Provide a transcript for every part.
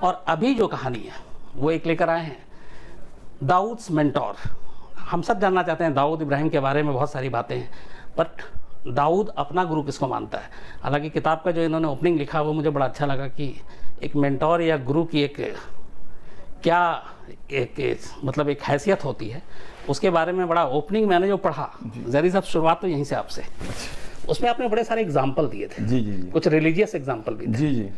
और अभी जो कहानी है वो एक लेकर आए हैं, दाऊद्स मेंटोर। हम सब जानना चाहते हैं दाऊद इब्राहिम के बारे में, बहुत सारी बातें हैं, बट दाऊद अपना गुरु किसको मानता है। हालांकि किताब का जो इन्होंने ओपनिंग लिखा वो मुझे बड़ा अच्छा लगा कि एक मेंटोर या गुरु की एक क्या एक मतलब एक हैसियत होती है, उसके बारे में बड़ा ओपनिंग मैंने जो पढ़ा। जरी साहब, शुरुआत तो यहीं से आपसे। उसमें आपने बड़े सारे एग्जाम्पल दिए थे। जी जी जी। कुछ रिलीजियस एग्जाम्पल भी थे। जी जी।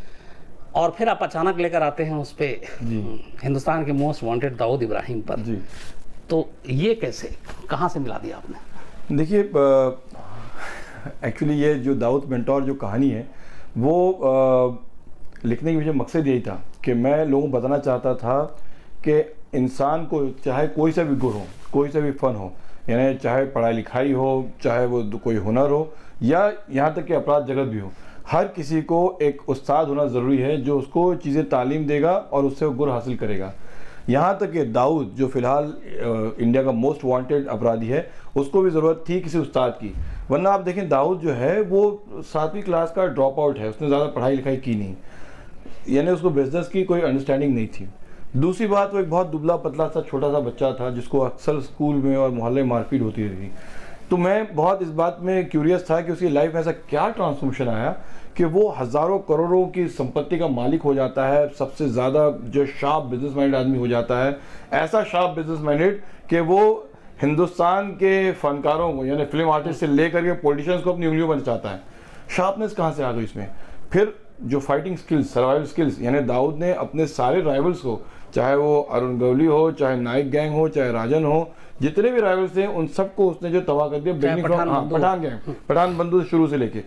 और फिर आप अचानक लेकर आते हैं उस पर हिंदुस्तान के मोस्ट वांटेड दाऊद इब्राहिम पर। जी। तो ये कैसे, कहाँ से मिला दिया आपने? देखिए, एक्चुअली ये जो दाऊद मेंटोर जो कहानी है वो लिखने की मुझे मकसद यही था कि मैं लोगों को बताना चाहता था कि इंसान को चाहे कोई सा भी गुण हो, कोई सा भी फ़न हो, यानी चाहे पढ़ाई लिखाई हो, चाहे वो कोई हुनर हो, या यहाँ तक कि अपराध जगत भी हो, हर किसी को एक उस्ताद होना ज़रूरी है जो उसको चीज़ें तालीम देगा और उससे वो गुण हासिल करेगा। यहाँ तक कि दाऊद जो फ़िलहाल इंडिया का मोस्ट वांटेड अपराधी है, उसको भी ज़रूरत थी किसी उस्ताद की। वरना आप देखें, दाऊद जो है वो 7वीं क्लास का ड्रॉप आउट है, उसने ज़्यादा पढ़ाई लिखाई की नहीं, यानी उसको बिजनेस की कोई अंडरस्टैंडिंग नहीं थी। दूसरी बात, वो एक बहुत दुबला पतला सा छोटा सा बच्चा था जिसको अक्सर स्कूल में और मोहल्ले में मारपीट होती थी। तो मैं बहुत इस बात में क्यूरियस था कि उसकी लाइफ में ऐसा क्या ट्रांसफॉर्मेशन आया कि वो हज़ारों करोड़ों की संपत्ति का मालिक हो जाता है, सबसे ज़्यादा जो शार्प बिजनेस माइंडेड आदमी हो जाता है, ऐसा शार्प बिजनेस माइंडेड कि वो हिंदुस्तान के फनकारों को, यानी फिल्म आर्टिस्ट से लेकर के पॉलिटिशियंस को अपनी उंगलियों बन चाहता है। शार्पनेस कहाँ से आ गई इसमें? फिर जो फाइटिंग स्किल्स, सर्वाइवल स्किल्स, यानी दाऊद ने अपने सारे राइवल्स को, चाहे वो अरुण गवली हो, चाहे नाइक गैंग हो, चाहे राजन हो, जितने भी राइवल्स थे उन सबको उसने जो तबाह कर दिया। पठान गैंग, पठान बंधु शुरू से लेके।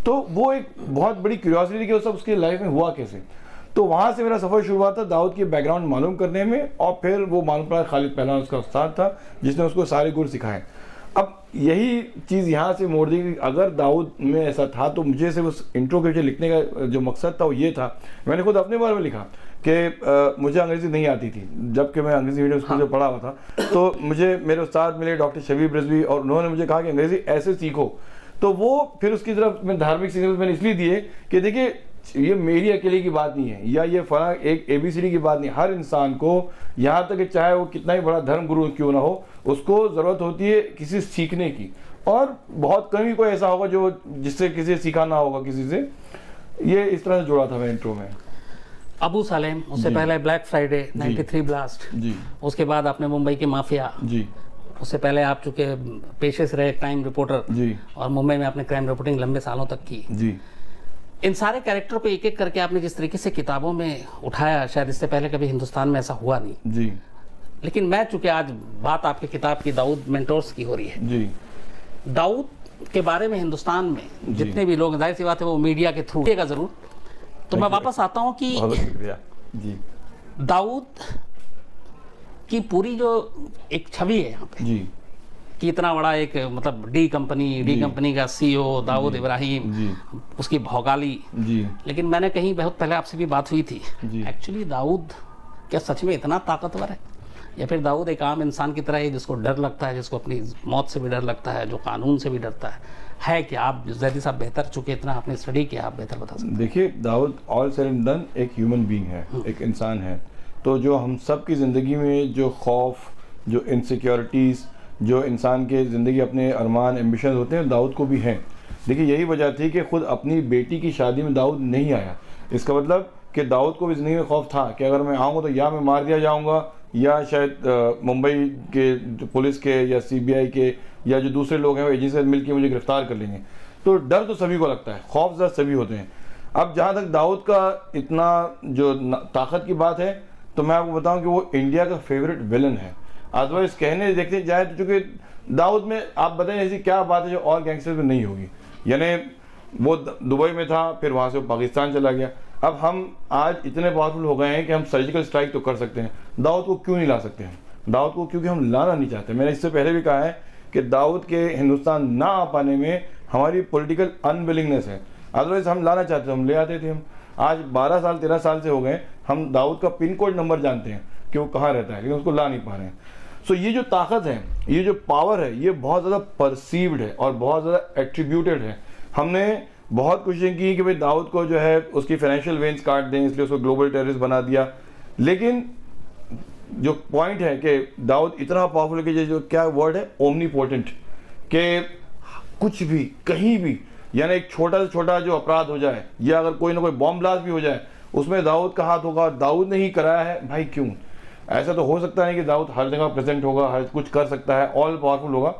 तो वो एक बहुत बड़ी क्यूरियोसिटी थी कि वो सब उसकी लाइफ में हुआ कैसे। तो वहाँ से मेरा सफ़र शुरू हुआ था दाऊद की बैकग्राउंड मालूम करने में, और फिर वो मालूम पड़ा खालिद पहलवान उसका उस्ताद था जिसने उसको सारे गुर सिखाए। अब यही चीज़ यहाँ से मोड़ दी कि अगर दाऊद में ऐसा था तो मुझे सिर्फ उस इंट्रो के लिखने का जो मकसद था वो ये था। मैंने खुद अपने बारे में लिखा कि मुझे अंग्रेज़ी नहीं आती थी, जबकि मैं अंग्रेज़ी मीडियम स्कूल से पढ़ा हुआ था। तो मुझे मेरे उस्ताद मिले डॉक्टर शबीब रिजवी, और उन्होंने मुझे कहा कि अंग्रेज़ी ऐसे सीखो। तो वो फिर उसकी तरफ मैं धार्मिक सिग्नल्स मैंने इसलिए दिए कि देखिए, ये मेरी अकेले की बात नहीं है, या ये फला एक ABCD की बात नहीं। हर इंसान को, यहाँ तक कि चाहे वो कितना ही बड़ा धर्म गुरु क्यों ना हो, उसको ज़रूरत होती है किसी सीखने की, और बहुत कम ही कोई ऐसा होगा जो जिससे किसी से सीखा ना होगा किसी से। ये इस तरह से जोड़ा था मैं इंट्रो में। अबू सालेम, उससे पहले ब्लैक फ्राइडे, 93 ब्लास्ट जी, उसके बाद आपने मुंबई के माफिया जी, उससे पहले आप चूँकि पेशे से रहे क्राइम रिपोर्टर जी, और मुंबई में आपने क्राइम रिपोर्टिंग लंबे सालों तक की जी। इन सारे कैरेक्टर को एक एक करके आपने जिस तरीके से किताबों में उठाया, शायद इससे पहले कभी हिंदुस्तान में ऐसा हुआ नहीं जी। लेकिन मैं चूंकि आज बात आपकी किताब की दाऊद मेंटोर्स की हो रही है जी, दाऊद के बारे में हिंदुस्तान में जितने भी लोग, जाहिर सी बात है वो मीडिया के थ्रू का जरूर। तो मैं वापस आता हूँ कि जी, दाऊद की पूरी जो एक छवि है यहाँ पे जी, कि इतना बड़ा एक मतलब डी कंपनी का CEO दाऊद इब्राहिम, उसकी भौकाली जी। लेकिन मैंने कहीं बहुत पहले आपसे भी बात हुई थी, एक्चुअली दाऊद क्या सच में इतना ताकतवर है, या फिर दाऊद एक आम इंसान की तरह है जिसको डर लगता है, जिसको अपनी मौत से भी डर लगता है, जो कानून से भी डरता है कि आप जैदी साहब बेहतर, चुके इतना आपने स्टडी किया, आप बेहतर बता सकते हैं। देखिए, Dawood all said and done एक ह्यूमन बीइंग है, एक इंसान है। तो जो हम सब की ज़िंदगी में जो खौफ, जो इनसिक्योरिटीज़, जो इंसान के ज़िंदगी अपने अरमान एम्बिशन होते हैं, दाऊद को भी हैं। देखिए, यही वजह थी कि ख़ुद अपनी बेटी की शादी में दाऊद नहीं आया। इसका मतलब कि दाऊद को भी ज़िंदगी में खौफ था कि अगर मैं आऊँगा तो या मैं मार दिया जाऊँगा, या शायद मुंबई के पुलिस के या CBI के या जो दूसरे लोग हैं वो एजेंसी से मिलकर मुझे गिरफ्तार कर लेंगे। तो डर तो सभी को लगता है, खौफ ज़रा सभी होते हैं। अब जहाँ तक दाऊद का इतना जो ताकत की बात है, तो मैं आपको बताऊँ कि वो इंडिया का फेवरेट विलन है। अदरवाइज कहने देखते जाए तो चूँकि दाऊद में आप बताएं ऐसी क्या बात है जो और गैंगस्टर्स में नहीं होगी। यानी वो दुबई में था, फिर वहाँ से वो पाकिस्तान चला गया। अब हम आज इतने पावरफुल हो गए हैं कि हम सर्जिकल स्ट्राइक तो कर सकते हैं, दाऊद को क्यों नहीं ला सकते हैं? दाऊद को क्योंकि हम लाना नहीं चाहते। मैंने इससे पहले भी कहा है कि दाऊद के हिंदुस्तान ना आ पाने में हमारी पॉलिटिकल अनविलिंगनेस है। अदरवाइज हम लाना चाहते, हम ले आते थे। हम आज 12 साल 13 साल से हो गए, हम दाऊद का पिन कोड नंबर जानते हैं कि वो कहाँ रहता है, लेकिन उसको ला नहीं पा रहे हैं। सो ये जो ताकत है, ये जो पावर है, ये बहुत ज़्यादा परसीव्ड है और बहुत ज़्यादा एट्रीब्यूटेड है। हमने बहुत कोशिशें की कि भाई दाऊद को जो है उसकी फाइनेंशियल वेन्स काट दें, इसलिए उसको ग्लोबल टेररिस्ट बना दिया। लेकिन जो पॉइंट है कि दाऊद इतना पावरफुल है कि जो क्या वर्ड है, ओमनीपोटेंट, कि कुछ भी कहीं भी, यानी एक छोटा से छोटा जो अपराध हो जाए या अगर कोई ना कोई बॉम्ब ब्लास्ट भी हो जाए उसमें दाऊद का हाथ होगा। दाऊद ने ही कराया है भाई, क्यों? ऐसा तो हो सकता है कि दाऊद हर जगह प्रेजेंट होगा, हर कुछ कर सकता है, ऑल पावरफुल होगा।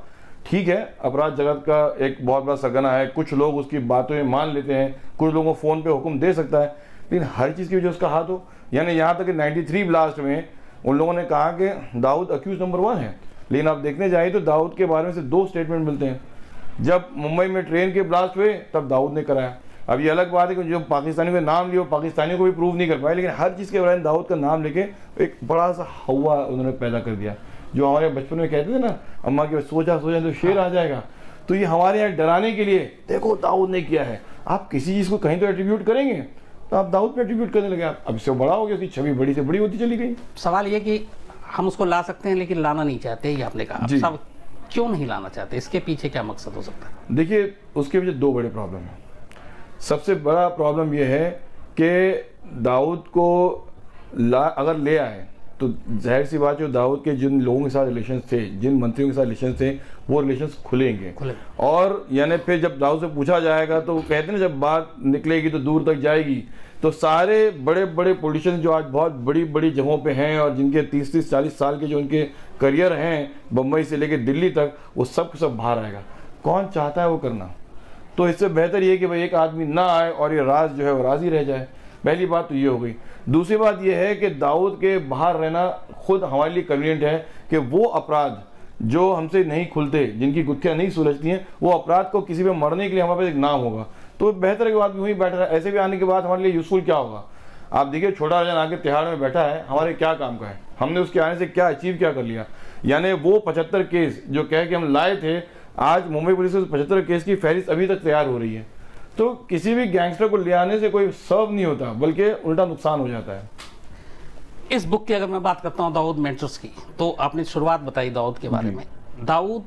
ठीक है, अपराध जगत का एक बहुत बड़ा सरगना है, कुछ लोग उसकी बातों में मान लेते हैं, कुछ लोगों को फ़ोन पे हुक्म दे सकता है, लेकिन हर चीज़ की वजह उसका हाथ हो। यानी यहाँ तक कि 93 ब्लास्ट में उन लोगों ने कहा कि दाऊद अक्यूज नंबर 1 है, लेकिन आप देखने जाइए तो दाऊद के बारे में से 2 स्टेटमेंट मिलते हैं। जब मुंबई में ट्रेन के ब्लास्ट हुए तब दाऊद ने कराया। अब ये अलग बात है कि जो पाकिस्तानी का नाम लिया, पाकिस्तानियों को भी प्रूव नहीं कर पाए, लेकिन हर चीज़ के बारे में दाऊद का नाम लेके एक बड़ा सा हवा उन्होंने पैदा कर दिया। जो हमारे बचपन में कहते थे ना, अम्मा की सोचा सोचा तो शेर आ जाएगा, तो ये हमारे यहाँ डराने के लिए देखो दाऊद ने किया है। आप किसी चीज़ को कहीं तो एट्रीब्यूट करेंगे तो आप दाऊद पे एट्रीब्यूट करने लगे। अब इससे बड़ा हो गया, उसकी छवि बड़ी से बड़ी होती चली गई। सवाल ये कि हम उसको ला सकते हैं लेकिन लाना नहीं चाहते, ये आपने कहा। सब क्यों नहीं लाना चाहते, इसके पीछे क्या मकसद हो सकता है? देखिए, उसके पीछे 2 बड़े प्रॉब्लम हैं। सबसे बड़ा प्रॉब्लम यह है कि दाऊद को अगर ले आए तो जाहिर सी बात, जो दाऊद के जिन लोगों के साथ रिलेशन थे, जिन मंत्रियों के साथ रिलेशन थे, वो रिलेशंस खुलेंगे। और यानी फिर जब दाऊद से पूछा जाएगा तो कहते हैं ना, जब बात निकलेगी तो दूर तक जाएगी। तो सारे बड़े बड़े पॉलिटिशियन जो आज बहुत बड़ी बड़ी जगहों पे हैं और जिनके 30-40 साल के जो उनके करियर हैं, बम्बई से लेकर दिल्ली तक, वो सब बाहर आएगा। कौन चाहता है वो करना? तो इससे बेहतर ये कि भाई एक आदमी ना आए और ये राज जो है वो राज ही रह जाए। पहली बात तो ये हो गई। दूसरी बात ये है कि दाऊद के बाहर रहना खुद हमारे लिए कन्वीनियंट है कि वो अपराध जो हमसे नहीं खुलते, जिनकी गुत्थियाँ नहीं सुलझती हैं, वो अपराध को किसी पे मरने के लिए हमारे पास एक नाम होगा। तो बेहतर है कि आदमी वहीं बैठा है। ऐसे भी आने के बाद हमारे लिए यूजफुल क्या होगा? आप देखिए, छोटा राजन आके तिहाड़ में बैठा है, हमारे क्या काम का है? हमने उसके आने से क्या अचीव क्या कर लिया? यानी वो 75 केस जो कह के हम लाए थे, आज मुंबई पुलिस से 75 केस की फहरिस्त अभी तक तैयार हो रही है। तो किसी भी गैंगस्टर को ले आने से कोई सर्व नहीं होता, बल्कि उल्टा नुकसान हो जाता है। इस बुक की अगर मैं बात करता हूँ दाऊद मेंटर्स की, तो आपने शुरुआत बताई दाऊद के बारे में। दाऊद,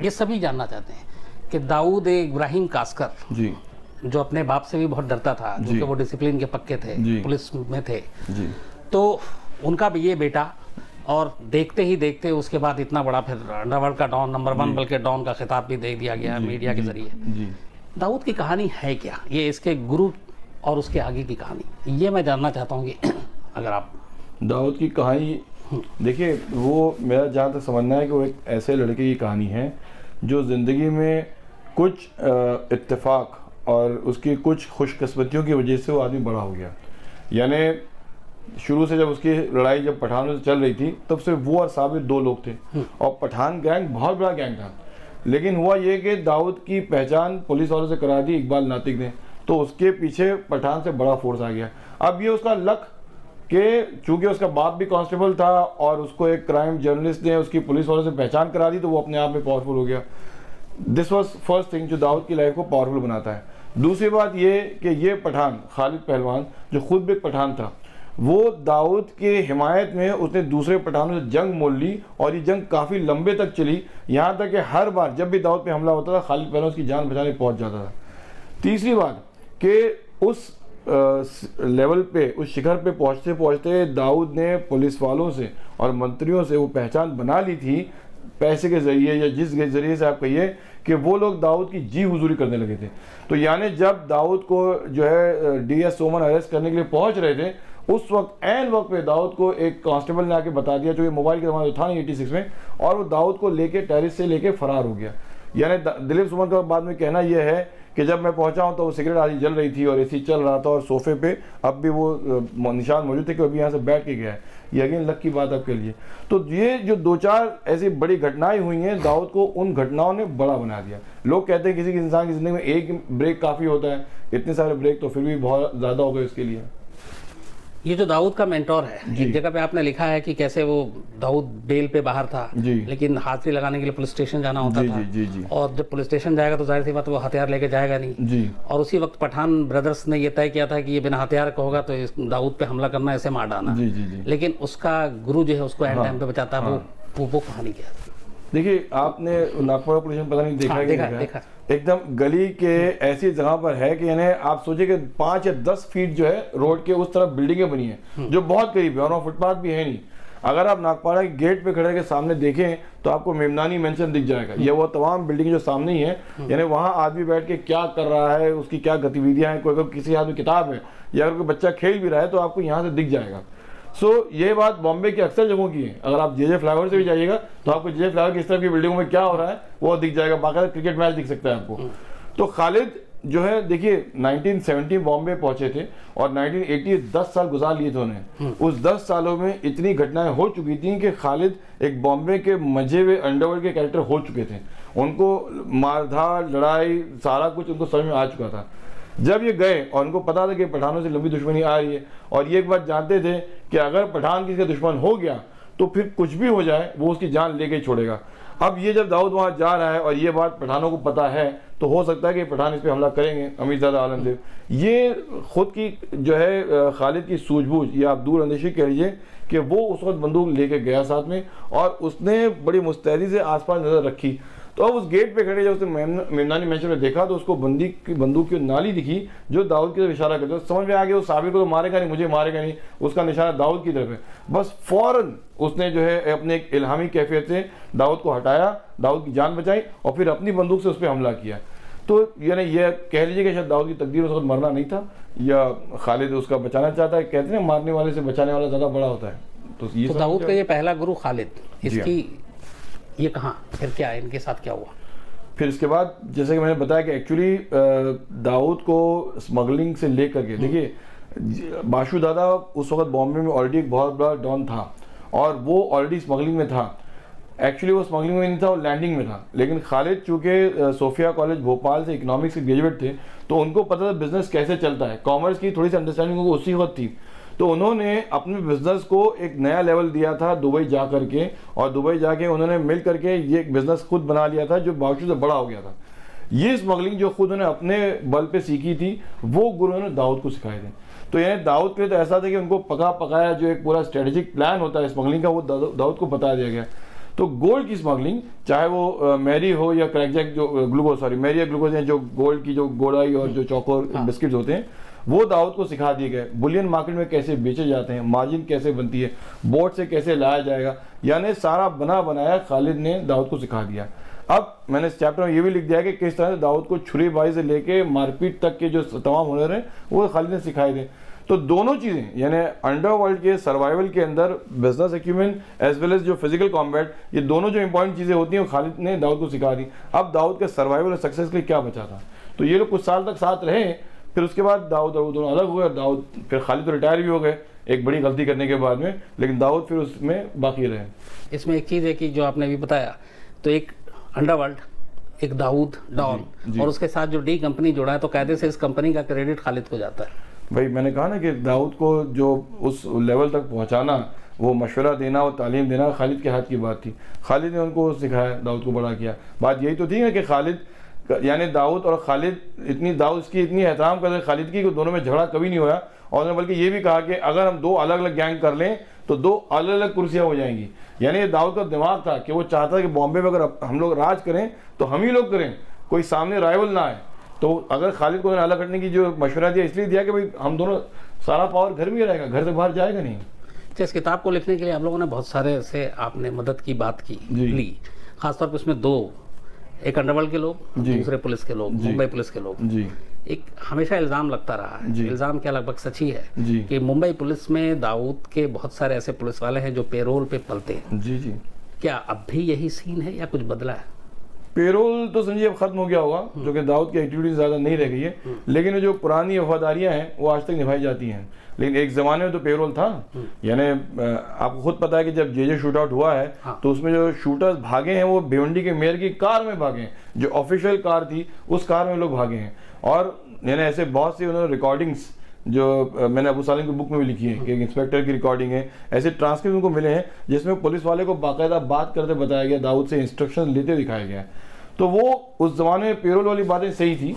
ये सभी जानना चाहते हैं कि दाऊद एक इब्राहिम कास्कर जी, जो अपने बाप से भी बहुत डरता था, जो कि वो डिसिप्लिन के पक्के थे, पुलिस में थे जी, तो उनका भी ये बेटा, और देखते ही देखते उसके बाद इतना बड़ा फिर अंडरवर्ल्ड का डॉन, नंबर 1 बल्कि डॉन का खिताब भी दे दिया गया मीडिया के जरिए। दाऊद की कहानी है क्या? ये इसके गुरु और उसके आगे की कहानी, ये मैं जानना चाहता हूँ कि अगर आप दाऊद की कहानी देखिए, वो मेरा जहाँ तक समझना है कि वो एक ऐसे लड़के की कहानी है जो ज़िंदगी में कुछ इत्तेफाक और उसकी कुछ खुशकिस्मतियों की वजह से वो आदमी बड़ा हो गया। यानी शुरू से जब उसकी लड़ाई जब पठानों से चल रही थी, तब सिर्फ वो और साबिर 2 लोग थे, और पठान गैंग बहुत बड़ा गैंग था। लेकिन हुआ ये कि दाऊद की पहचान पुलिस वालों से करा दी इकबाल नातिक ने, तो उसके पीछे पठान से बड़ा फोर्स आ गया। अब ये उसका लक कि चूंकि उसका बाप भी कांस्टेबल था और उसको एक क्राइम जर्नलिस्ट ने उसकी पुलिस वालों से पहचान करा दी, तो वो अपने आप में पावरफुल हो गया। दिस वॉज फर्स्ट थिंग जो दाऊद की लाइफ को पावरफुल बनाता है। दूसरी बात ये कि ये पठान खालिद पहलवान, जो खुद भी एक पठान था, वो दाऊद के हिमायत में उसने दूसरे पठानों से जंग मोल ली, और ये जंग काफ़ी लंबे तक चली, यहाँ तक कि हर बार जब भी दाऊद पे हमला होता था, खालिद पहलवान उसकी जान बचाने पहुँच जाता था। तीसरी बात कि उस लेवल पे, उस शिखर पे पहुँचते पहुँचते दाऊद ने पुलिस वालों से और मंत्रियों से वो पहचान बना ली थी, पैसे के ज़रिए या जिस ज़रिए से आप कहिए, कि वो लोग दाऊद की जी हुजूरी करने लगे थे। तो यानी जब दाऊद को जो है DS सोमन अरेस्ट करने के लिए पहुंच रहे थे, उस वक्त ऐन वक्त पे दाऊद को एक कांस्टेबल ने आके बता दिया, जो ये मोबाइल के ज़माने था नहीं 86 में, और वो दाऊद को लेके टेरिस से लेके फरार हो गया। यानी दिलीप सुमन का बाद में कहना यह है कि जब मैं पहुंचा हूं तो वो सिगरेट आदि जल रही थी और AC चल रहा था, और सोफे पे अब भी वो निशान मौजूद थे कि अभी यहाँ से बैठ के गया है। ये अगेन लक की बात आपके लिए। तो ये जो 2-4 ऐसी बड़ी घटनाएं हुई हैं, दाऊद को उन घटनाओं ने बड़ा बना दिया। लोग कहते हैं किसी इंसान की ज़िंदगी में एक ब्रेक काफ़ी होता है, इतने सारे ब्रेक तो फिर भी बहुत ज़्यादा हो गए उसके लिए। ये जो दाऊद का मेंटोर है, एक जगह पे आपने लिखा है कि कैसे वो दाऊद बेल पे बाहर था, लेकिन हाजिरी लगाने के लिए पुलिस स्टेशन जाना होता था, और जब पुलिस स्टेशन जाएगा तो जाहिर सी बात वो हथियार लेके जाएगा नहीं, और उसी वक्त पठान ब्रदर्स ने ये तय किया था कि ये बिना हथियार का होगा तो दाऊद पे हमला करना, ऐसे मार डालना। लेकिन उसका गुरु जो है उसको एंड टाइम पे बचाता है। वो कहानी क्या है? देखिए आपने नागपुर पुलिस में पता नहीं देखा हाँ, कि देखा। एकदम गली के ऐसी जगह पर है कि यानी आप सोचिए कि 5 या 10 फीट जो है रोड के उस तरफ बिल्डिंगें बनी है जो बहुत करीब है और वहाँ फुटपाथ भी है नहीं। अगर आप नागपाड़ा के गेट पे खड़े के सामने देखें तो आपको मेमनानी मेंशन दिख जाएगा। ये वो तमाम बिल्डिंग जो सामने ही है, यानी वहाँ आदमी बैठ के क्या कर रहा है, उसकी क्या गतिविधियां हैं, कोई किसी हाथ में किताब है या अगर कोई बच्चा खेल भी रहा है तो आपको यहाँ से दिख जाएगा। ये बात बॉम्बे की अक्सर जगहों की है। अगर आप जे फ्लाईओवर से भी जाइएगा तो आपको जे फ्लाईओवर की इस तरफ की बिल्डिंगों में क्या हो रहा है वो दिख जाएगा, बाकायदा क्रिकेट मैच दिख सकता है आपको। तो खालिद जो है देखिए 1970 बॉम्बे पहुंचे थे और 1980 10 साल गुजार लिए थे उन्हें। उस 10 सालों में इतनी घटनाएं हो चुकी थी कि खालिद एक बॉम्बे के मजे हुए अंडरवर्ल्ड के कैरेक्टर हो चुके थे। उनको मारधाड़ लड़ाई सारा कुछ उनको समझ में आ चुका था। जब ये गए और उनको पता था कि पठानों से लंबी दुश्मनी आ रही है और ये एक बात जानते थे कि अगर पठान किसी का दुश्मन हो गया तो फिर कुछ भी हो जाए वो उसकी जान लेके छोड़ेगा। अब ये जब दाऊद वहाँ जा रहा है और ये बात पठानों को पता है तो हो सकता है कि पठान इस पर हमला करेंगे, अमीरजादा आलम देव। ये खुद की जो है खालिद की सूझबूझ या आप दूर अंदेशी कह लीजिए कि वो उस वक्त बंदूक लेके गया साथ में और उसने बड़ी मुस्तैदी से आसपास नजर रखी। तो अब उस गेट पे खड़े जब उसने मेमनानी मेंशन में देखा तो उसको बंदूक की नाली दिखी जो दाऊद की तरफ इशारा करते हो। समझ में आ गया वो साबिर को तो मारेगा नहीं, मुझे मारेगा नहीं, उसका निशाना दाऊद की तरफ है। बस फौरन उसने जो है अपने एक इल्हामी कैफियत से दाऊद को हटाया, दाऊद की जान बचाई और फिर अपनी बंदूक से उस पर हमला किया। तो यानी ये कह लीजिए कि शायद दाऊद की तकदीर उस वक्त मरना नहीं था या खालिद उसका बचाना चाहता है। कहते हैं मारने वाले से बचाने वाला ज़्यादा बड़ा होता है। तो दाऊद का ये पहला गुरु खालिद, इसकी ये कहाँ फिर क्या है, इनके साथ क्या हुआ? फिर इसके बाद जैसे कि मैंने बताया कि एक्चुअली दाऊद को स्मगलिंग से लेकर के देखिए बाशु दादा उस वक्त बॉम्बे में ऑलरेडी एक बहुत बड़ा डॉन था और वो ऑलरेडी स्मगलिंग में था। एक्चुअली वो स्मगलिंग में नहीं था, वो लैंडिंग में था। लेकिन खालिद चूँकि सोफिया कॉलेज भोपाल से इकोनॉमिक्स के ग्रेजुएट थे तो उनको पता था बिजनेस कैसे चलता है, कॉमर्स की थोड़ी सी अंडरस्टैंडिंग उनको उसी वक्त थी। तो उन्होंने अपने बिजनेस को एक नया लेवल दिया था दुबई जा करके और दुबई जाके उन्होंने मिल करके ये एक बिजनेस खुद बना लिया था जो बावजूद से बड़ा हो गया था। ये स्मगलिंग जो खुद उन्होंने अपने बल पे सीखी थी वो गुरु ने दाऊद को सिखाए थे। तो यानी दाऊद के लिए तो ऐसा था कि उनको पका पकाया जो एक पूरा स्ट्रेटेजिक प्लान होता है स्मगलिंग का वो दाऊद को बता दिया गया। तो गोल्ड की स्मगलिंग चाहे वो मैरी हो या क्रैकजैक जो ग्लूकोज मैरी या ग्लूकोज जो गोल्ड की जो गोड़ाई और जो चौकोर बिस्किट्स होते हैं वो दाऊद को सिखा दिए गए। बुलियन मार्केट में कैसे बेचे जाते हैं, मार्जिन कैसे बनती है, बोर्ड से कैसे लाया जाएगा, यानी सारा बना बनाया खालिद ने दाऊद को सिखा दिया। अब मैंने इस चैप्टर में ये भी लिख दिया कि किस तरह से दाऊद को छुरीबाजी से लेके मारपीट तक के जो तमाम हुनर हैं वो खालिद ने सिखाए थे। तो दोनों चीज़ें यानी अंडरवर्ल्ड के सर्वाइवल के अंदर business acumen as well as जो फिजिकल कॉम्बैट, ये दोनों जो इंपॉर्टेंट चीज़ें होती हैं वो खालिद ने दाऊद को सिखा दी। अब दाऊद के सर्वाइवल और सक्सेस के लिए क्या बचा था? तो ये लोग कुछ साल तक साथ रहे, फिर उसके बाद दाऊद और वो दोनों अलग हुए और दाऊद फिर खालिद तो रिटायर भी हो गए एक बड़ी गलती करने के बाद में, लेकिन दाऊद फिर उसमें बाकी रहे। इसमें एक चीज़ है कि जो आपने भी बताया, तो एक अंडरवर्ल्ड, एक दाऊद डॉन और उसके साथ जो डी कंपनी जुड़ा है तो कायदे से इस कंपनी का क्रेडिट खालिद को जाता है। भाई मैंने कहा ना कि दाऊद को जो उस लेवल तक पहुंचाना, वो मशवरा देना और तालीम देना खालिद के हाथ की बात थी। खालिद ने उनको सिखाया, दाऊद को बड़ा किया। बात यही तो थी ना कि खालिद यानी दाऊद और खालिद दाऊद की इतनी एहतराम करते खालिद की कि दोनों में झगड़ा कभी नहीं हुआ। और उन्होंने बल्कि ये भी कहा कि अगर हम दो अलग अलग गैंग कर लें तो दो अलग अलग कुर्सियाँ हो जाएंगी। यानी दाऊद का दिमाग था कि वो चाहता था कि बॉम्बे में अगर हम लोग राज करें तो हम ही लोग करें, कोई सामने राइवल ना आए। तो अगर खालिद को अलग करने की जो मशवरा दिया इसलिए दिया कि भाई हम दोनों सारा पावर घर में रहेगा, घर से बाहर जाएगा नहीं। इस किताब को लिखने के लिए आप लोगों ने बहुत सारे से आपने मदद की बात की ली, खासतौर पर उसमें दो, एक अंडरवर्ल्ड के लोग, दूसरे पुलिस के लोग, मुंबई पुलिस के लोग। एक हमेशा इल्ज़ाम लगता रहा है, इल्ज़ाम क्या लगभग सच ही है कि मुंबई पुलिस में दाऊद के बहुत सारे ऐसे पुलिस वाले हैं जो पेरोल पे पलते हैं। जी। क्या अब भी यही सीन है या कुछ बदला है? पेरोल तो समझिए अब खत्म हो गया होगा, जो कि दाऊद की एक्टिविटीज ज़्यादा नहीं रह गई है, लेकिन जो पुरानी वफादारियां हैं वो आज तक निभाई जाती हैं। लेकिन एक ज़माने में तो पेरोल था। यानी आपको खुद पता है कि जब जे शूट आउट हुआ है तो उसमें जो शूटर्स भागे हैं वो भिवंडी के मेयर की कार में भागे हैं, जो ऑफिशियल कार थी उस कार में लोग भागे हैं। और यानी ऐसे बहुत सी उन्होंने रिकॉर्डिंग्स जो मैंने अबू सालिम की बुक में भी लिखी है कि एक इंस्पेक्टर की रिकॉर्डिंग है, ऐसे ट्रांसक्रिप्ट उनको मिले हैं जिसमें पुलिस वाले को बाकायदा बात करते बताया गया, दाऊद से इंस्ट्रक्शन लेते दिखाया गया। तो वो उस जमाने में पेरोल वाली बातें सही थी।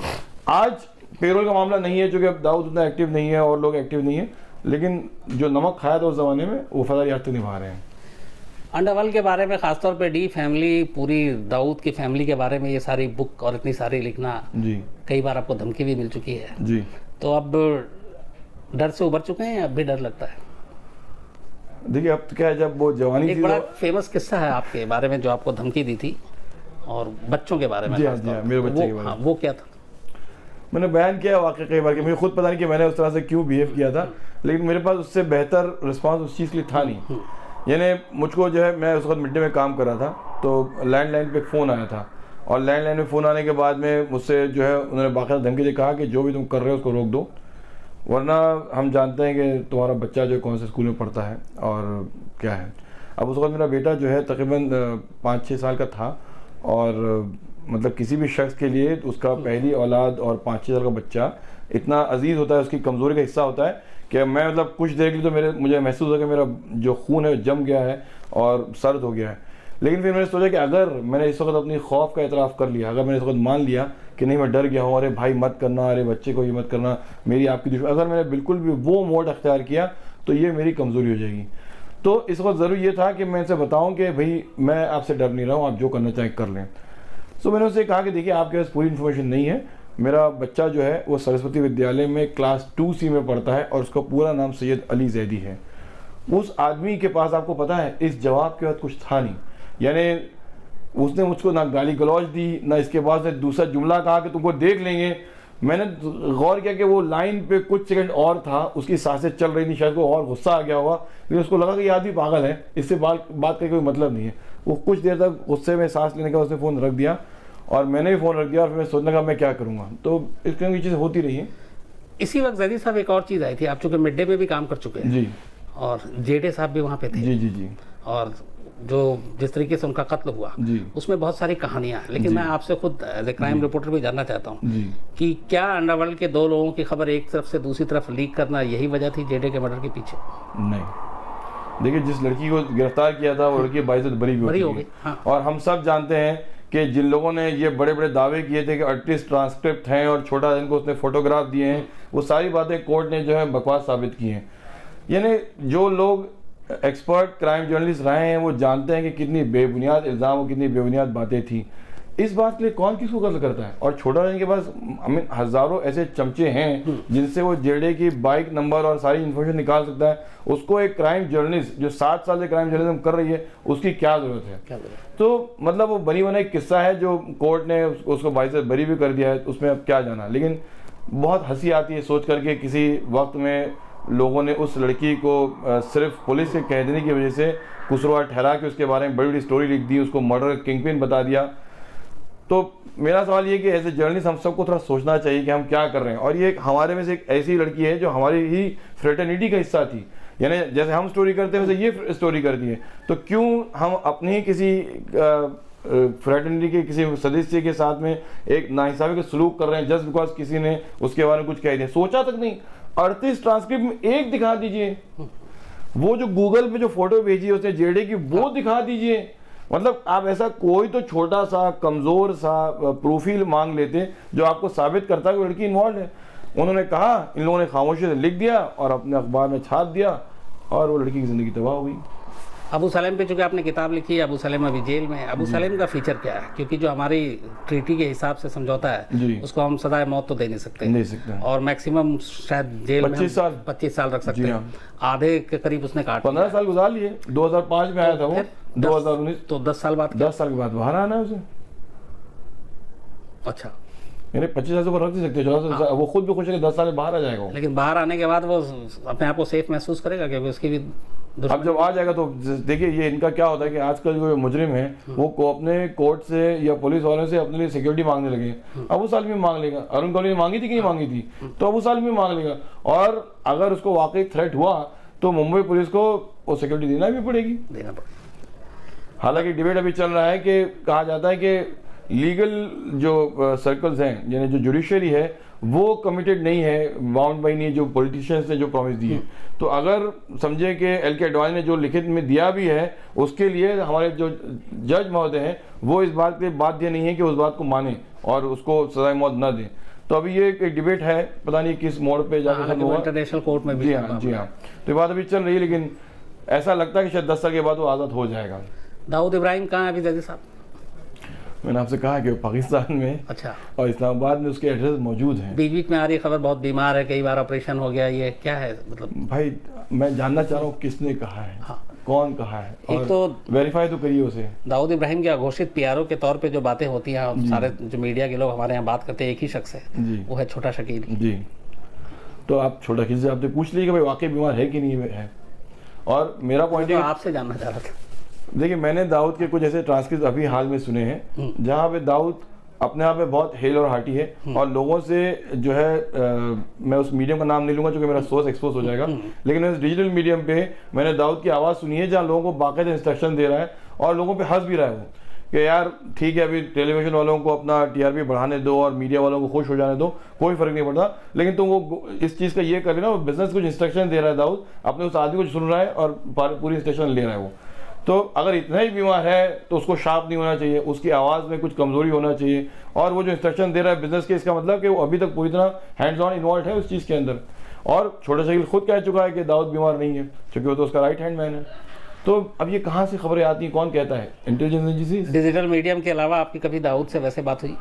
आज पेरोल का मामला नहीं है, चूँकि अब दाऊद उतना एक्टिव नहीं है और लोग एक्टिव नहीं है, लेकिन जो नमक खाया था उस जमाने में वो वफादारी आज तक निभा रहे हैं। अंडरवर्ल्ड के बारे में खासतौर पे डी फैमिली, पूरी दाऊद की फैमिली के बारे में ये सारी बुक और इतनी सारी लिखना जी, कई बार आपको धमकी भी मिल चुकी है जी। तो अब डर से उबर चुके हैं या अब भी डर लगता है? देखिए अब तो क्या है, जब वो जवानी एक बड़ा फेमस किस्सा है आपके बारे में जो आपको धमकी दी थी और बच्चों के बारे में। जी हाँ, जी हाँ, मेरे बच्चे के बारे में। हाँ, वो क्या था? मैंने बयान किया वाकई कई बार कि मुझे खुद पता नहीं कि मैंने उस तरह से क्यों बिहेव किया था, लेकिन मेरे पास उससे बेहतर रिस्पांस उस चीज़ के लिए था नहीं। यानी मुझको जो है, मैं उस वक्त मिड डे में काम कर रहा था, तो लैंडलाइन पे फ़ोन आया था और लैंडलाइन में फ़ोन आने के बाद में मुझसे जो है उन्होंने बाकायदा धमकी से कहा कि जो भी तुम कर रहे हो उसको रोक दो, वरना हम जानते हैं कि तुम्हारा बच्चा जो कौन से स्कूल में पढ़ता है और क्या है। अब उस वक्त मेरा बेटा जो है तकरीबन 5-6 साल का था और मतलब किसी भी शख्स के लिए उसका पहली औलाद और 5-6 साल का बच्चा इतना अजीज़ होता है, उसकी कमज़ोरी का हिस्सा होता है कि मैं मतलब कुछ देर के लिए तो मुझे महसूस हुआ कि मेरा जो खून है जम गया है और सर्द हो गया है। लेकिन फिर मैंने सोचा कि अगर मैंने इस वक्त अपनी खौफ का एतराफ़ कर लिया, अगर मैंने इस वक्त मान लिया कि नहीं मैं डर गया हूँ, अरे भाई मत करना, अरे बच्चे को ये मत करना, मेरी आपकी दुश्मन, अगर मैंने बिल्कुल भी वो मोड अख्तियार किया तो ये मेरी कमज़ोरी हो जाएगी। तो इस वक्त ज़रूरी ये था कि मैं इनसे बताऊँ कि भाई मैं आपसे डर नहीं रहा हूँ, आप जो करना चाहें कर लें। सो मैंने उससे कहा कि देखिए आपके पास पूरी इन्फॉर्मेशन नहीं है, मेरा बच्चा जो है वो सरस्वती विद्यालय में क्लास 2C में पढ़ता है और उसका पूरा नाम सैयद अली जैदी है। उस आदमी के पास आपको पता है इस जवाब के बाद कुछ था नहीं, यानी उसने मुझको ना गाली गलौज दी, ना इसके बाद से दूसरा जुमला कहा कि तुमको देख लेंगे। मैंने गौर किया कि वो लाइन पे कुछ सेकंड और था, उसकी सांसें चल रही थी, शायद को और गुस्सा आ गया होगा, लेकिन उसको लगा कि ये आदमी पागल है, इससे बात करके कोई मतलब नहीं है। वो कुछ देर तक गुस्से में सांस लेने का उसने फ़ोन रख दिया और मैंने भी फ़ोन रख दिया और फिर मैं सोचने लगा मैं क्या करूँगा। तो इस तरह की चीज़ें होती रही हैं। इसी वक्त जैदी साहब एक और चीज़ आई थी, आप चूँकि मिड डे में भी काम कर चुके हैं जी, और जेडे साहब भी वहाँ पे थे। जी जी जी। और जो जिस तरीके से उनका कत्ल हुआ जी, उसमें बहुत सारी कहानियां हैं, लेकिन मैं आपसे खुद एज ए क्राइम रिपोर्टर भी जानना चाहता हूं जी, कि क्या अंडरवर्ल्ड के 2 लोगों की खबर एक तरफ से दूसरी तरफ लीक करना यही वजह थी जेडे के मर्डर के पीछे? नहीं, देखिए जिस लड़की को गिरफ्तार किया था वो लड़की बाइज्जत बरी भी हो गई। हाँ। और हम सब जानते हैं कि जिन लोगों ने ये बड़े बड़े दावे किए थे कि आर्टिस्ट ट्रांसक्रिप्ट हैं और छोटा जिनको उसने फोटोग्राफ दिए हैं, वो सारी बातें कोर्ट ने जो है बकवास साबित की हैं। यानी जो लोग एक्सपर्ट क्राइम जर्नलिस्ट रहे हैं वो जानते हैं कि कितनी बेबुनियाद इल्ज़ाम और कितनी बेबुनियाद बातें थी। इस बात के लिए कौन किसको कत्ल करता है? और छोटा रहने के पास हज़ारों ऐसे चमचे हैं जिनसे वो जेडे की बाइक नंबर और सारी इन्फॉर्मेशन निकाल सकता है। उसको एक क्राइम जर्नलिस्ट जो 7 साल से क्राइम जर्नलिज्म कर रही है उसकी क्या ज़रूरत है? तो मतलब वो बनी बना एक किस्सा है जो कोर्ट ने उसको बाइज्जत बरी भी कर दिया है, उसमें अब क्या जाना। लेकिन बहुत हंसी आती है सोच करके किसी वक्त में लोगों ने उस लड़की को सिर्फ पुलिस के कह देने की वजह से कसूरवार ठहरा के उसके बारे में बड़ी बड़ी स्टोरी लिख दी, उसको मर्डर किंगपिन बता दिया। तो मेरा सवाल ये कि एज ए जर्नलिस्ट हम सबको थोड़ा सोचना चाहिए कि हम क्या कर रहे हैं। और ये हमारे में से एक ऐसी लड़की है जो हमारी ही फ्रेटर्निटी का हिस्सा थी, यानी जैसे हम स्टोरी करते हैं वैसे ये स्टोरी करती है। तो क्यों हम अपनी ही किसी फ्रेटर्निटी के किसी सदस्य के साथ में एक नाइंसाफी का सलूक कर रहे हैं जस्ट बिकॉज किसी ने उसके बारे में कुछ कह दिया, सोचा तक नहीं। 38 ट्रांसक्रिप्ट में एक दिखा दीजिए, वो जो गूगल पे जो फोटो भेजी है उसने जेडे की वो दिखा दीजिए। मतलब आप ऐसा कोई तो छोटा सा कमजोर सा प्रोफाइल मांग लेते जो आपको साबित करता है कि लड़की इन्वॉल्व है। उन्होंने कहा, इन लोगों ने खामोशी से लिख दिया और अपने अखबार में छाप दिया और वो लड़की की जिंदगी तबाह हो गई। अबू सलेम पे चूंकि आपने किताब लिखी है, अबू सलेम अभी जेल में है, अबू सलेम का फीचर क्या है? क्योंकि जो हमारी ट्रीटी के हिसाब से समझौता है उसको हम सजाए मौत तो दे नहीं सकते और मैक्सिमम शायद जेल में 25 साल रख सकते हैं। आधे के करीब उसने काट 15 साल गुजार लिए। 2005 में आया था वो, 2019 तो 10 साल बाद 10 साल के बाद बाहर आना है उसे। अच्छा, यानी 25 साल से ऊपर रख नहीं सकते। वो खुद भी खुश है कि 10 साल में बाहर आ जाएगा। लेकिन बाहर आने के बाद वो अपने आप को सेफ महसूस करेगा क्योंकि उसकी भी अब जब आ जाएगा तो देखिए ये इनका क्या होता है कि आजकल जो मुजरिम है वो अपने कोर्ट से या पुलिस वालों से अपने लिए सिक्योरिटी मांगने लगे। अबू सालिम भी मांग लेगा। अरुण गौरी ने मांगी थी कि नहीं मांगी थी, तो अबू सालिम भी मांग लेगा। और अगर उसको वाकई थ्रेट हुआ तो मुंबई पुलिस को वो सिक्योरिटी देना भी पड़ेगी। हालांकि डिबेट अभी चल रहा है कि कहा जाता है कि लीगल जो सर्कल्स हैं यानी जो जुडिशरी है वो कमिटेड नहीं है, बाउंड बाई नहीं, जो पॉलिटिशियंस ने जो प्रॉमिस दी है। तो अगर समझे कि एल.के. अडवाणी ने जो लिखित में दिया भी है उसके लिए हमारे जो जज महोदय हैं वो इस बात के बाध्य नहीं है कि उस बात को माने और उसको सजाए मौत न दें। तो अभी ये एक डिबेट है, पता नहीं किस मोड़ पे जाकर इंटरनेशनल कोर्ट में भी। जी हाँ, जी हाँ। तो ये बात अभी चल रही है। लेकिन ऐसा लगता है कि शायद 10 साल के बाद वो आज़ाद हो जाएगा। दाऊद इब्राहिम कहाँ है अभी जैदी साहब? मैंने आपसे कहा कि वो पाकिस्तान में, अच्छा, और इस्लामाबाद में उसके एड्रेस मौजूद हैं। बीच बीच में आ रही खबर बहुत बीमार है, कई बार ऑपरेशन हो गया, ये क्या है मतलब? भाई मैं जानना चाह रहा हूँ किसने कहा है, हाँ, कौन कहा है, एक तो वेरीफाई तो करिए उसे। दाऊद इब्राहिम के अघोषित पीआरओ के तौर पे जो बातें होती हैं, सारे जो मीडिया के लोग हमारे यहाँ बात करते हैं, एक ही शख्स है जी, वो है छोटा शकील जी। तो आप छोटा शकील से आपने पूछ ली कि भाई वाकई बीमार है कि नहीं है। और मेरा पॉइंट तो आपसे जानना चाह रहा था। देखिए, मैंने दाऊद के कुछ ऐसे ट्रांसक्रिप्ट अभी हाल में सुने हैं जहाँ पे दाऊद अपने आप में बहुत हेल और हार्टी है, और लोगों से जो है मैं उस मीडियम का नाम नहीं लूंगा क्योंकि मेरा सोर्स एक्सपोज हो जाएगा, लेकिन इस डिजिटल मीडियम पे मैंने दाऊद की आवाज़ सुनी है जहाँ लोगों को बाकायदा इंस्ट्रक्शन दे रहा है और लोगों पे हंस भी रहा है वो कि यार ठीक है, अभी टेलीविजन वालों को अपना टीआरपी बढ़ाने दो और मीडिया वालों को खुश हो जाने दो, कोई फर्क नहीं पड़ता, लेकिन तुम वो इस चीज़ का ये करे ना, वो बिजनेस कुछ इंस्ट्रक्शन दे रहा है दाऊद, अपने उस आदमी को सुन रहा है और पूरी इंस्ट्रक्शन ले रहा है वो। तो अगर इतना ही बीमार है तो उसको शार्प नहीं होना चाहिए, उसकी आवाज़ में कुछ कमजोरी होना चाहिए, और वो जो इंस्ट्रक्शन दे रहा है बिजनेस के, इसका मतलब कि वो अभी तक पूरी तरह हैंड्स ऑन इन्वॉल्व है उस चीज़ के अंदर। और छोटा शकील खुद कह चुका है कि दाऊद बीमार नहीं है, क्योंकि वो तो उसका राइट हैंड मैन है। तो अब ये कहाँ से खबरें आती हैं, कौन कहता है? Intelligence agency. डिजिटल मीडियम के अलावा आपकी कभी दाऊद से वैसे बात हुई?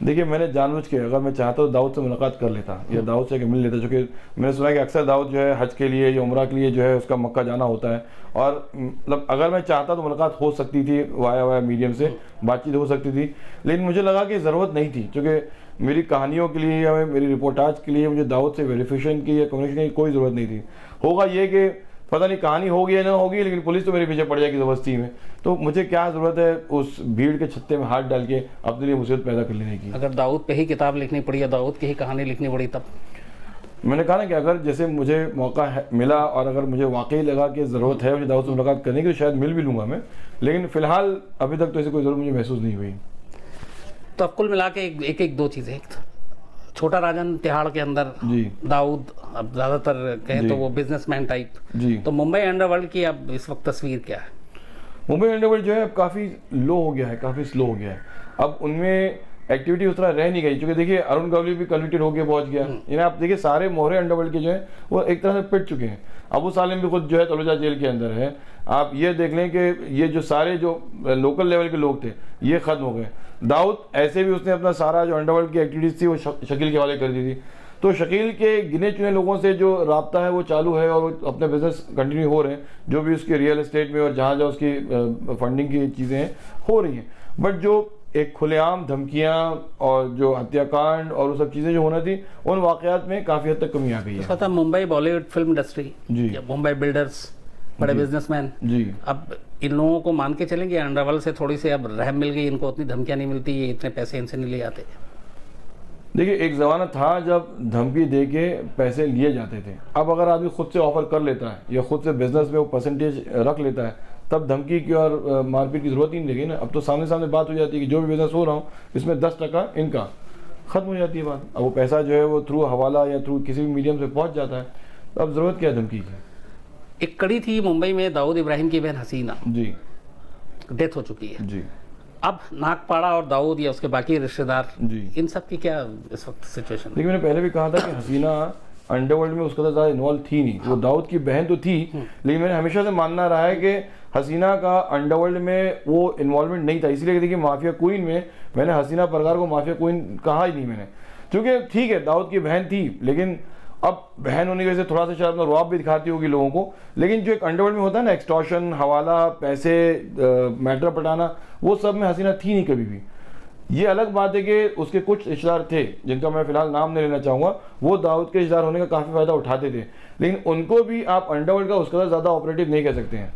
देखिए, मैंने जानबूझ के, अगर मैं चाहता तो दाऊद से मुलाकात कर लेता या दाऊद से मिल लेता, क्योंकि मैंने सुना है कि अक्सर दाऊद जो है हज के लिए या उम्रा के लिए जो है उसका मक्का जाना होता है, और मतलब अगर मैं चाहता तो मुलाकात हो सकती थी, वाया मीडियम से बातचीत हो सकती थी, लेकिन मुझे लगा कि ज़रूरत नहीं थी, क्योंकि मेरी कहानियों के लिए या मेरी रिपोर्टाज के लिए मुझे दाऊद से वेरिफिकेशन की या कम्युनिकेशन की कोई ज़रूरत नहीं थी। होगा ये कि पता नहीं कहानी होगी या ना होगी, लेकिन पुलिस तो मेरे पीछे पड़ जाएगी ज़बरदस्ती में, तो मुझे क्या ज़रूरत है उस भीड़ के छत्ते में हाथ डाल के अपने लिए मुसीबत पैदा कर लेने की। अगर दाऊद पे ही किताब लिखनी पड़ी या दाऊद की ही कहानी लिखनी पड़ी तब? मैंने कहा ना कि अगर जैसे मुझे मौका मिला और अगर मुझे वाकई लगा कि ज़रूरत है मुझे दाऊद से मुलाकात करने की, तो शायद मिल भी लूँगा मैं, लेकिन फ़िलहाल अभी तक तो ऐसी कोई ज़रूरत मुझे महसूस नहीं हुई। तो अब कुल मिला के एक दो चीज़ें, छोटा राजन तिहाड़ के अंदर दाऊद, अब ज़्यादातर कहें तो वो बिजनेसमैन टाइप जी, तो मुंबई अंडरवर्ल्ड की अब इस वक्त तस्वीर क्या है? मुंबई अंडरवर्ल्ड जो है अब काफ़ी लो हो गया है, काफ़ी स्लो हो गया है। अब उनमें एक्टिविटी उस तरह रह नहीं गई, क्योंकि देखिए अरुण गवली भी कन्विक्टेड होकर पहुंच गया, यानी आप देखिए सारे मोहरे अंडरवर्ल्ड के जो है वो एक तरह से पिट चुके हैं। अबू सालिम भी खुद जो है तलुजा जेल के अंदर है। आप ये देख लें कि ये जो सारे जो लोकल लेवल के लोग थे ये ख़त्म हो गए। दाऊद ऐसे भी उसने अपना सारा जो अंडरवर्ल्ड की एक्टिविटीज़ थी वो शकील के हवाले कर दी थी, तो शकील के गिने चुने लोगों से जो राब्ता है वो चालू है और वो अपने बिजनेस कंटिन्यू हो रहे हैं, जो भी उसके रियल एस्टेट में और जहाँ जहाँ उसकी फंडिंग की चीज़ें हैं हो रही हैं। बट जो एक खुलेआम धमकियाँ और जो हत्याकांड और वो सब चीज़ें जो होना थी, उन वाक़यात में काफ़ी हद तक कमी आ गई है। पता मुंबई बॉलीवुड फिल्म इंडस्ट्री जी, मुंबई बिल्डर्स, बड़े बिजनेसमैन जी, अब इन लोगों को मान के चलेंगे अंडरवर्ल्ड से थोड़ी सी अब रहम मिल गई, इनको उतनी धमकियाँ नहीं मिलती, ये इतने पैसे इनसे नहीं ले आते। देखिए, एक ज़माना था जब धमकी दे के पैसे लिए जाते थे। अब अगर आदमी खुद से ऑफर कर लेता है या खुद से बिजनेस में वो परसेंटेज रख लेता है, तब धमकी की और मारपीट की ज़रूरत ही नहीं रहेगी ना। अब तो सामने सामने बात हो जाती है कि जो भी बिजनेस हो रहा हूँ इसमें 10% इनका, ख़त्म हो जाती है बात। अब वो पैसा जो है वो थ्रू हवाला या थ्रू किसी भी मीडियम से पहुँच जाता है, तो अब ज़रूरत क्या है धमकी की? एक कड़ी थी मुंबई में दाऊद इब्राहिम की बहन हसीना जी, डेथ हो चुकी है जी। अब नागपाड़ा और दाऊद या उसके बाकी रिश्तेदार जी, इन सब की क्या इस वक्त सिचुएशन? देखिए, मैंने पहले भी कहा था कि हसीना अंडरवर्ल्ड में उसका ज़्यादा इन्वॉल्व थी नहीं। वो दाऊद की बहन तो थी, लेकिन मैंने हमेशा से मानना रहा है कि हसीना का अंडरवर्ल्ड में वो इन्वॉल्वमेंट नहीं था। इसलिए देखिए माफिया क्वीन में मैंने हसीना परगार को माफिया क्वीन कहा ही नहीं मैंने, क्योंकि ठीक है दाऊद की बहन थी, लेकिन अब बहन होने की वजह से थोड़ा सा शायद अपना रुआब भी दिखाती होगी लोगों को, लेकिन जो एक अंडरवर्ल्ड में होता है ना, एक्सटॉर्शन, हवाला, पैसे, मैटर पटाना, वो सब में हसीना थी नहीं कभी भी। ये अलग बात है कि उसके कुछ रिश्तेदार थे जिनका मैं फिलहाल नाम नहीं लेना चाहूँगा, वो दाऊद के रिश्तेदार होने का काफ़ी फ़ायदा उठाते थे, लेकिन उनको भी आप अंडरवर्ल्ड का उसका ज़्यादा ऑपरेटिव नहीं कह सकते हैं।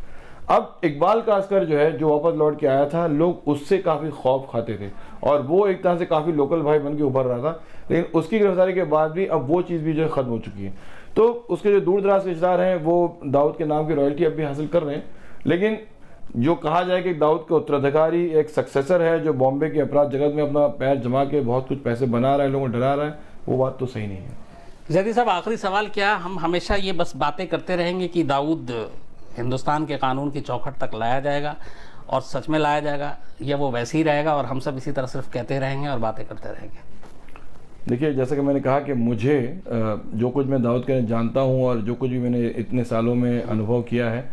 अब इकबाल कास्कर जो है, जो वापस लौट के आया था, लोग उससे काफ़ी खौफ खाते थे और वो एक तरह से काफ़ी लोकल भाई बन के उभर रहा था, लेकिन उसकी गिरफ्तारी के बाद भी अब वो चीज़ भी जो है ख़त्म हो चुकी है। तो उसके जो दूर दराज के रिश्तेदार हैं वो दाऊद के नाम की रॉयल्टी अब भी हासिल कर रहे हैं, लेकिन जो कहा जाए कि दाऊद के उत्तराधिकारी एक सक्सेसर है जो बॉम्बे के अपराध जगत में अपना पैर जमा के बहुत कुछ पैसे बना रहा है, लोगों को डरा रहा है, वो बात तो सही नहीं है। जैदी साहब, आखिरी सवाल, क्या हम हमेशा ये बस बातें करते रहेंगे कि दाऊद हिंदुस्तान के कानून की चौखट तक लाया जाएगा और सच में लाया जाएगा, या वो वैसे ही रहेगा और हम सब इसी तरह सिर्फ कहते रहेंगे और बातें करते रहेंगे? देखिए, जैसा कि मैंने कहा कि मुझे जो कुछ मैं दाऊद के जानता हूँ और जो कुछ भी मैंने इतने सालों में अनुभव किया है,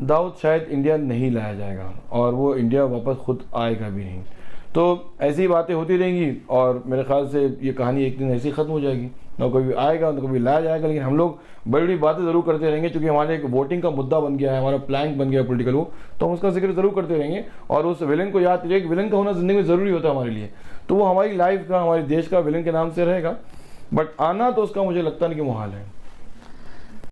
दाऊद शायद इंडिया नहीं लाया जाएगा और वो इंडिया वापस खुद आएगा भी नहीं। तो ऐसी बातें होती रहेंगी और मेरे ख्याल से ये कहानी एक दिन ऐसी ख़त्म हो जाएगी, ना कभी आएगा ना कभी लाया जाएगा। लेकिन हम लोग बड़ी बड़ी बातें ज़रूर करते रहेंगे, क्योंकि हमारे एक वोटिंग का मुद्दा बन गया है, हमारा प्लैंक बन गया है पॉलिटिकल वो, तो हम उसका जिक्र ज़रूर करते रहेंगे। और उस विलन को याद करिए कि विलन का होना ज़िंदगी में ज़रूरी होता है हमारे लिए, तो वो हमारी लाइफ का, हमारे देश का विलन के नाम से रहेगा, बट आना तो उसका मुझे लगता नहीं कि मुहाल है।